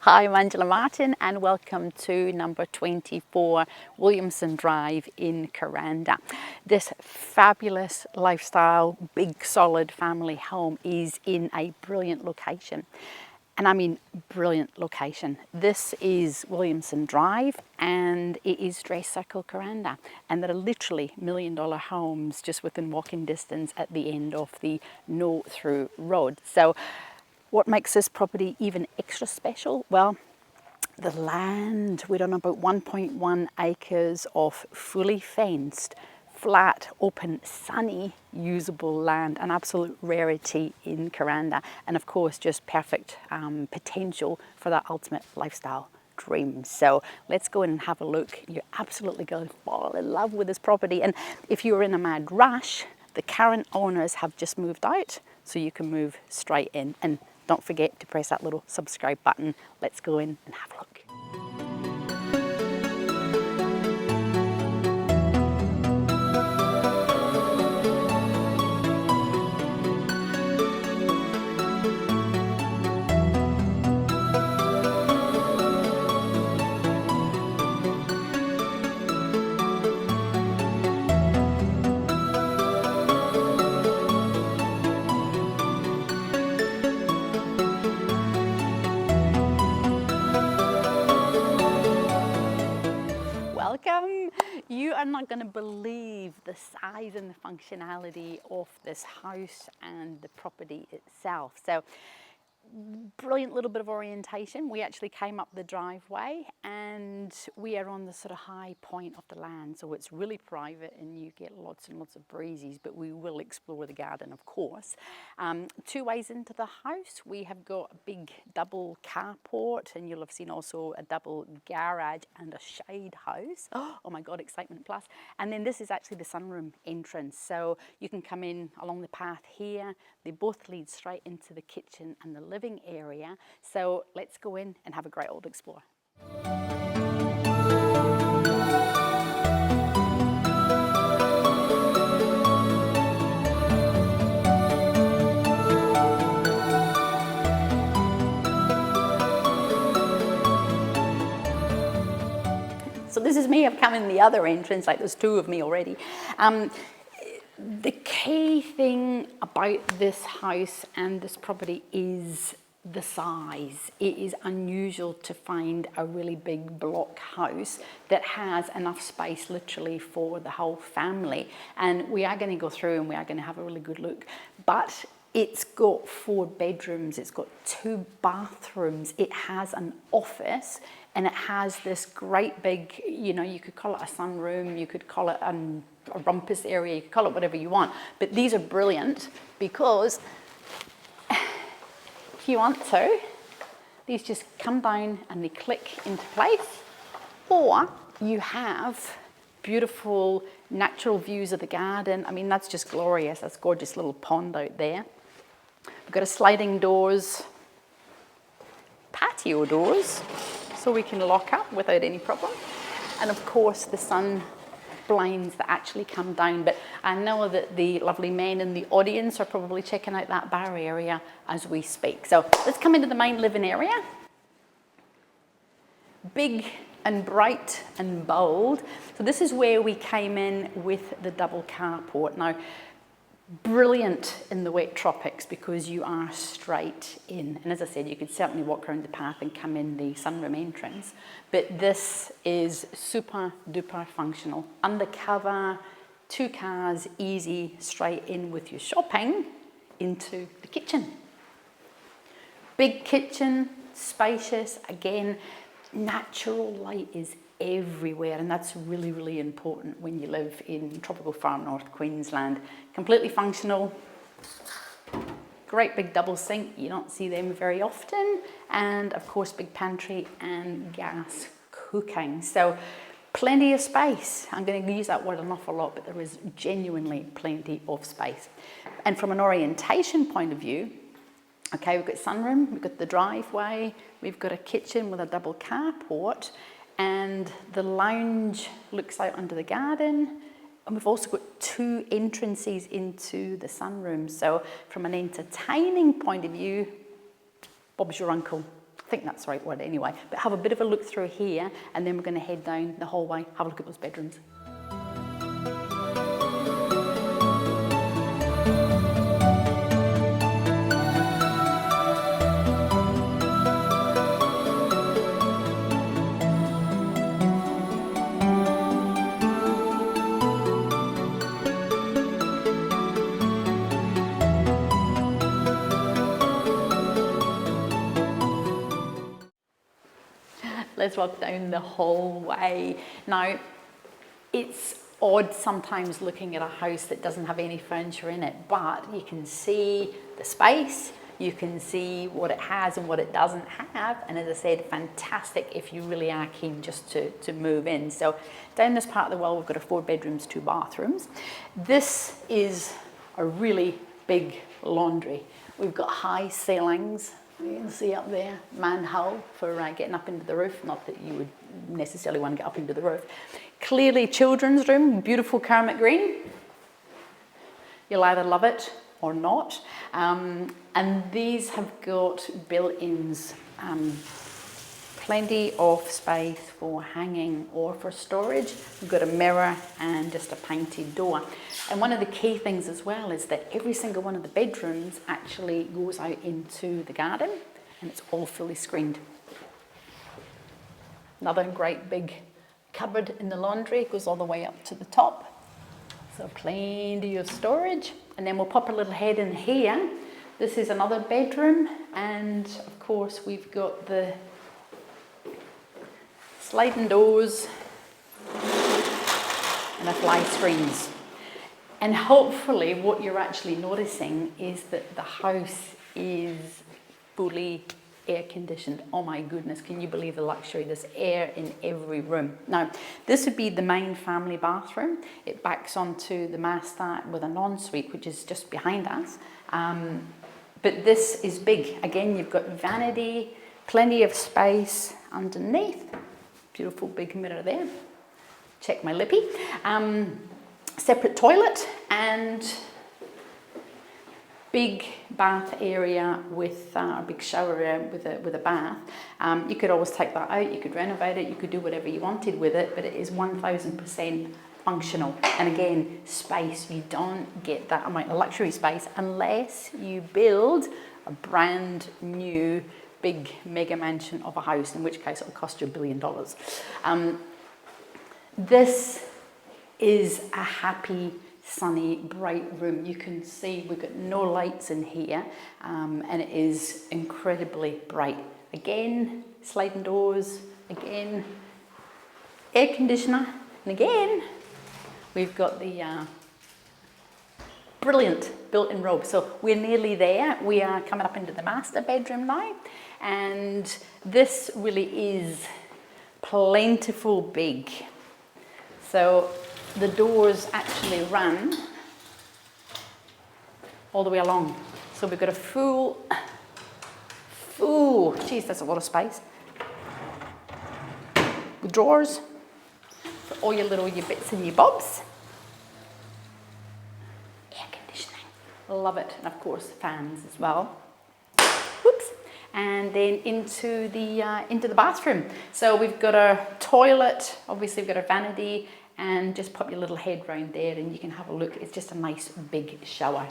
Hi, I'm Angela Martin and welcome to number 24 Williamson Drive in Kuranda. This fabulous lifestyle, big solid family home is in a brilliant location. And I mean brilliant location. This is Williamson Drive and it is Dress Circle Kuranda, and there are literally $1 million homes just within walking distance at the end of the no through road. So what makes this property even extra special? Well, the land. We're on about 1.1 acres of fully fenced, flat, open, sunny, usable land, an absolute rarity in Kuranda, and of course just perfect potential for that ultimate lifestyle dream. So let's go in and have a look. You're absolutely going to fall in love with this property, and if you're in a mad rush, the current owners have just moved out, so you can move straight in. And don't forget to press that little subscribe button. Let's go in and have a look. Welcome. You are not going to believe the size and the functionality of this house and the property itself. So brilliant little bit of orientation. We actually came up the driveway and we are on the sort of high point of the land, so it's really private and you get lots and lots of breezes, but we will explore the garden, of course. Two ways into the house, we have got a big double carport, and you'll have seen also a double garage and a shade house. Oh my God, excitement plus. And then this is actually the sunroom entrance, so you can come in along the path here. They both lead straight into the kitchen and the living area. So let's go in and have a great old explore. So this is me. I've come in the other entrance, like there's two of me already. The key thing about this house and this property is the size. It is unusual to find a really big block house that has enough space literally for the whole family. And we are going to go through and we are going to have a really good look. But it's got 4 bedrooms, it's got 2 bathrooms, it has an office, and it has this great big, you know, you could call it a sunroom, you could call it a rumpus area, you could call it whatever you want. But these are brilliant because if you want to, these just come down and they click into place, or you have beautiful natural views of the garden. I mean, that's just glorious. That's a gorgeous little pond out there. We've got a sliding doors, patio doors, so we can lock up without any problem. And of course the sun blinds that actually come down. But I know that the lovely men in the audience are probably checking out that bar area as we speak. So let's come into the main living area. Big and bright and bold. So this is where we came in with the double carport. Now, brilliant in the wet tropics because you are straight in. And as I said, you could certainly walk around the path and come in the sunroom entrance. But this is super duper functional. Undercover, 2 cars, easy, straight in with your shopping into the kitchen. Big kitchen, spacious, again, natural light is everywhere, and that's really, really important when you live in tropical far north Queensland. Completely functional, great big double sink, you don't see them very often, and of course big pantry and gas cooking. So plenty of space. I'm going to use that word an awful lot, but there is genuinely plenty of space. And from an orientation point of view, okay, we've got sunroom, we've got the driveway, we've got a kitchen with a double carport, and the lounge looks out onto the garden. And we've also got 2 entrances into the sunroom. So from an entertaining point of view, Bob's your uncle. think that's the right word anyway. But have a bit of a look through here, and then we're going to head down the hallway, have a look at those bedrooms. Let's walk down the hallway. Now, it's odd sometimes looking at a house that doesn't have any furniture in it, but you can see the space, you can see what it has and what it doesn't have, and as I said, fantastic if you really are keen just to move in. So down this part of the wall, we've got a 4 bedrooms, 2 bathrooms. This is a really big laundry. We've got high ceilings. You can see up there, manhole for getting up into the roof. Not that you would necessarily want to get up into the roof. Clearly children's room, beautiful Kermit green. You'll either love it or not. And these have got built-ins. Plenty of space for hanging or for storage. We've got a mirror and just a painted door. And one of the key things as well is that every single one of the bedrooms actually goes out into the garden, and it's all fully screened. Another great big cupboard in the laundry, goes all the way up to the top. So plenty of storage. And then we'll pop a little head in here. This is another bedroom, and of course we've got the sliding doors and the fly screens. And hopefully what you're actually noticing is that the house is fully air conditioned. Oh my goodness, can you believe the luxury? There's air in every room. Now, this would be the main family bathroom. It backs onto the master with an ensuite, which is just behind us. But this is big. Again, you've got vanity, plenty of space underneath. Beautiful big mirror there. Check my lippy. Separate toilet and big bath area with a big shower area with a bath. You could always take that out, you could renovate it, you could do whatever you wanted with it, but it is 1000% functional. And again, space, you don't get that amount of luxury space unless you build a brand new big mega mansion of a house, in which case it'll cost you $1 billion. This is a happy, sunny, bright room. You can see we've got no lights in here, and it is incredibly bright. Again, sliding doors, again, air conditioner, and again, we've got the brilliant built-in robe. So we're nearly there. We are coming up into the master bedroom now, and this really is plentiful big. So the doors actually run all the way along. So we've got a full, geez, that's a lot of space. With drawers for all your bits and your bobs. Air conditioning, love it. And of course, fans as well. Whoops. And then into the bathroom. So we've got a toilet, obviously we've got a vanity, and just pop your little head round there and you can have a look. It's just a nice big shower.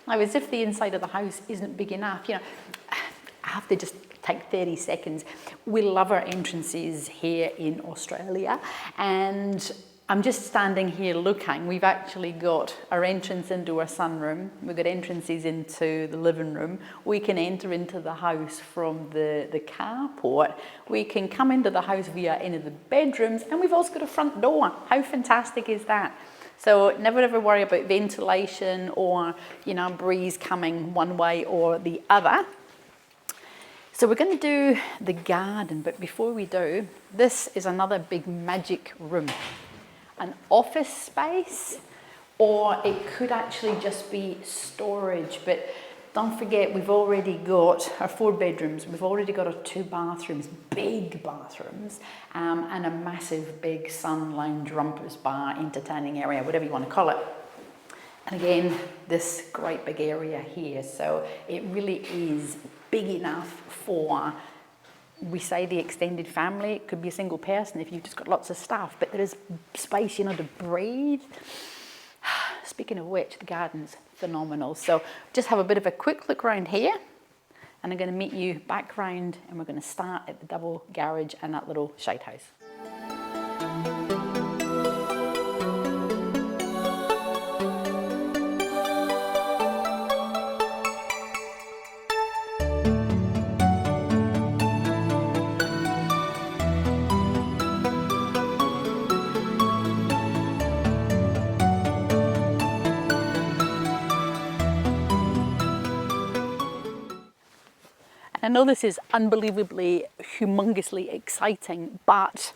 Now, as if the inside of the house isn't big enough, you know, I have to just take 30 seconds. We love our entrances here in Australia, and I'm just standing here looking. We've actually got our entrance into our sunroom. We've got entrances into the living room. We can enter into the house from the carport. We can come into the house via any of the bedrooms, and we've also got a front door. How fantastic is that? So never ever worry about ventilation or, you know, breeze coming one way or the other. So we're going to do the garden, but before we do, this is another big magic room. An office space, or it could actually just be storage, but don't forget we've already got our 4 bedrooms, we've already got our 2 bathrooms, big bathrooms, and a massive big sun lounge, rumpus bar, entertaining area, whatever you want to call it. And again, this great big area here, so it really is big enough for, we say the extended family. It could be a single person if you've just got lots of stuff, but there is space, you know, to breathe. Speaking of which, the garden's phenomenal. So just have a bit of a quick look around here, and I'm going to meet you back round, and we're going to start at the double garage and that little shade house. I know this is unbelievably, humongously exciting, but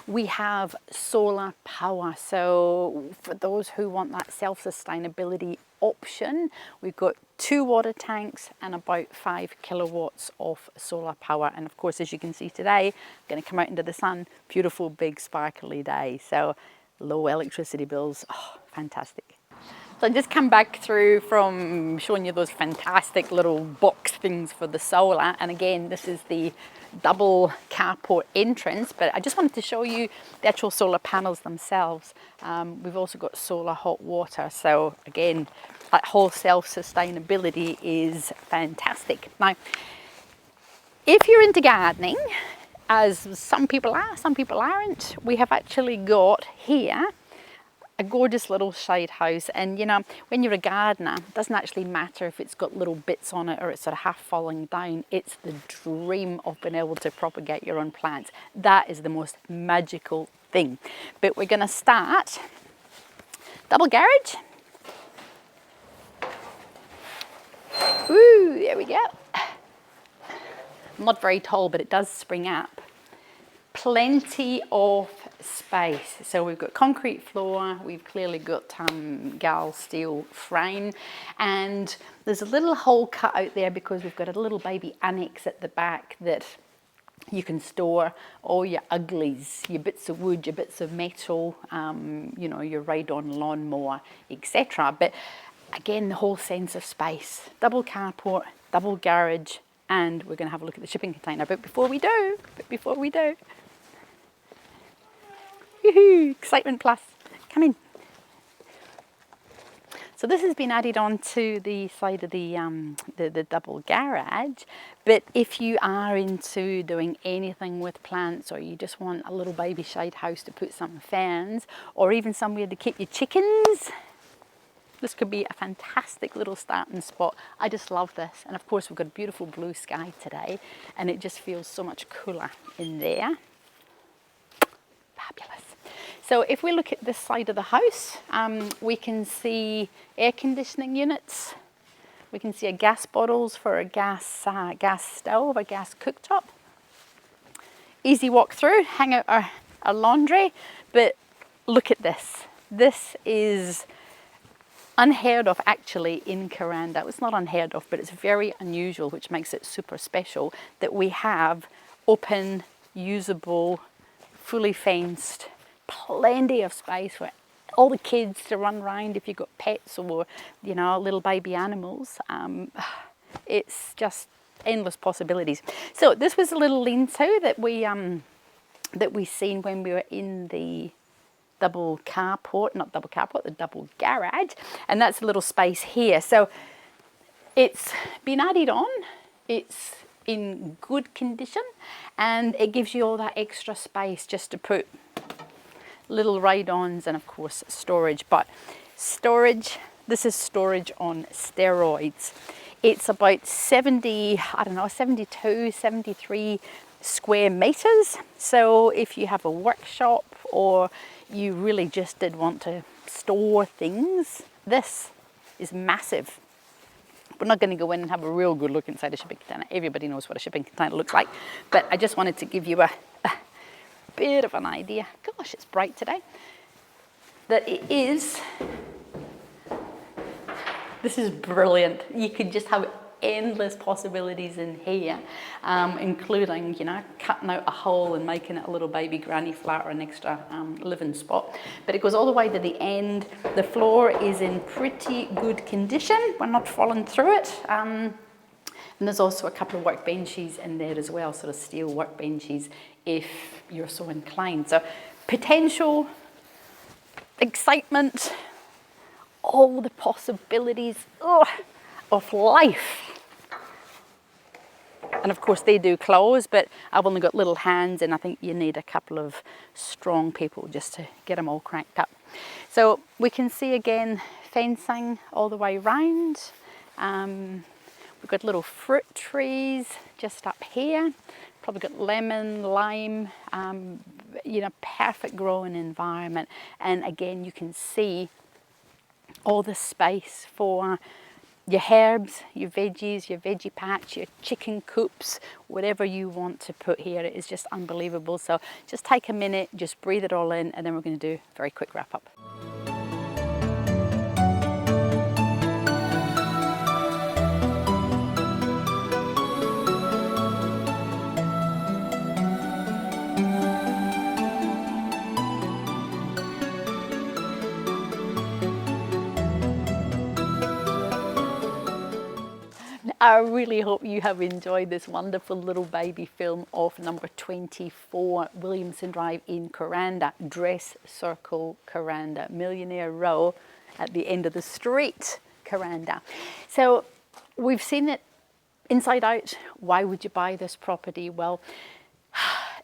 we have solar power. So for those who want that self-sustainability option, we've got 2 water tanks and about 5 kilowatts of solar power. And of course, as you can see today, I'm going to come out into the sun, beautiful, big, sparkly day. So low electricity bills, oh, fantastic. So I just come back through from showing you those fantastic little box things for the solar. And again, this is the double carport entrance, but I just wanted to show you the actual solar panels themselves. We've also got solar hot water. So again, that whole self-sustainability is fantastic. Now, if you're into gardening, as some people are, some people aren't, we have actually got here a gorgeous little shade house. And you know, when you're a gardener, it doesn't actually matter if it's got little bits on it or it's sort of half falling down. It's the dream of being able to propagate your own plants. That is the most magical thing. But we're going to start double garage. Ooh, there we go. I'm not very tall, but it does spring up. Plenty of space. So we've got concrete floor, we've clearly got gal steel frame, and there's a little hole cut out there because we've got a little baby annex at the back that you can store all your uglies, your bits of wood, your bits of metal, you know, your ride-on lawnmower, etc. But again, the whole sense of space. Double carport, double garage, and we're going to have a look at the shipping container. But before we do, woohoo, excitement plus, come in. So this has been added on to the side of the double garage, but if you are into doing anything with plants, or you just want a little baby shade house to put some fans, or even somewhere to keep your chickens, this could be a fantastic little starting spot. I just love this. And of course, we've got a beautiful blue sky today, and it just feels so much cooler in there. Fabulous. So if we look at this side of the house, we can see air conditioning units. We can see a gas bottles for a gas stove, a gas cooktop. Easy walk through, hang out our laundry. But look at this. This is unheard of actually in Kuranda. It's not unheard of, but it's very unusual, which makes it super special that we have open, usable, fully fenced, plenty of space for all the kids to run around if you've got pets or, you know, little baby animals. It's just endless possibilities. So this was a little lean-to that we seen when we were in the double carport, not double carport, the double garage, and that's a little space here. So it's been added on. It's in good condition, and it gives you all that extra space just to put little ride-ons and of course storage. But storage, this is storage on steroids. It's about 72, 73 square meters. So if you have a workshop or you really just did want to store things, this is massive. We're not going to go in and have a real good look inside a shipping container. Everybody knows what a shipping container looks like. But I just wanted to give you a bit of an idea. Gosh, it's bright today. That it is. This is brilliant. You could just have endless possibilities in here, including, you know, cutting out a hole and making it a little baby granny flat or an extra living spot. But it goes all the way to the end. The floor is in pretty good condition. We're not falling through it. And there's also a couple of workbenches in there as well, sort of steel workbenches if you're so inclined. So potential, excitement, all the possibilities of life. And of course they do close, but I've only got little hands and I think you need a couple of strong people just to get them all cranked up. So we can see again fencing all the way round. We've got little fruit trees just up here. Probably got lemon, lime, you know, perfect growing environment. And again, you can see all the space for your herbs, your veggies, your veggie patch, your chicken coops, whatever you want to put here. It is just unbelievable. So just take a minute, just breathe it all in, and then we're going to do a very quick wrap up. I really hope you have enjoyed this wonderful little baby film of number 24, Williamson Drive in Kuranda, Dress Circle Kuranda, Millionaire Row at the end of the street, Kuranda. So we've seen it inside out. Why would you buy this property? Well,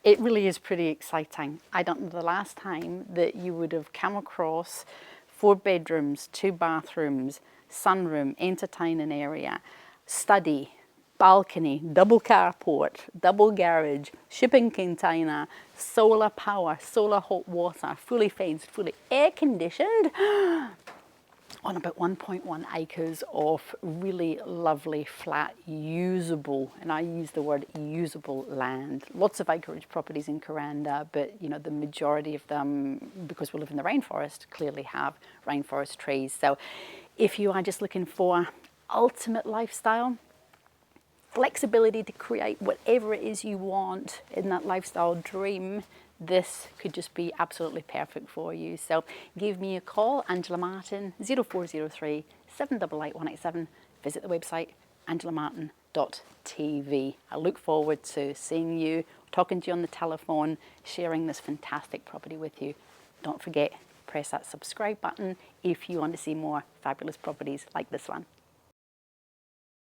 it really is pretty exciting. I don't know the last time that you would have come across 4 bedrooms, 2 bathrooms, sunroom, entertaining area, study, balcony, double carport, double garage, shipping container, solar power, solar hot water, fully fenced, fully air conditioned, on about 1.1 acres of really lovely, flat, usable, and I use the word usable land. Lots of acreage properties in Kuranda, but you know, the majority of them, because we live in the rainforest, clearly have rainforest trees. So if you are just looking for ultimate lifestyle, flexibility to create whatever it is you want in that lifestyle dream, this could just be absolutely perfect for you. So give me a call, Angela Martin, 0403 788 187. Visit the website, angelamartin.tv. I look forward to seeing you, talking to you on the telephone, sharing this fantastic property with you. Don't forget, press that subscribe button if you want to see more fabulous properties like this one.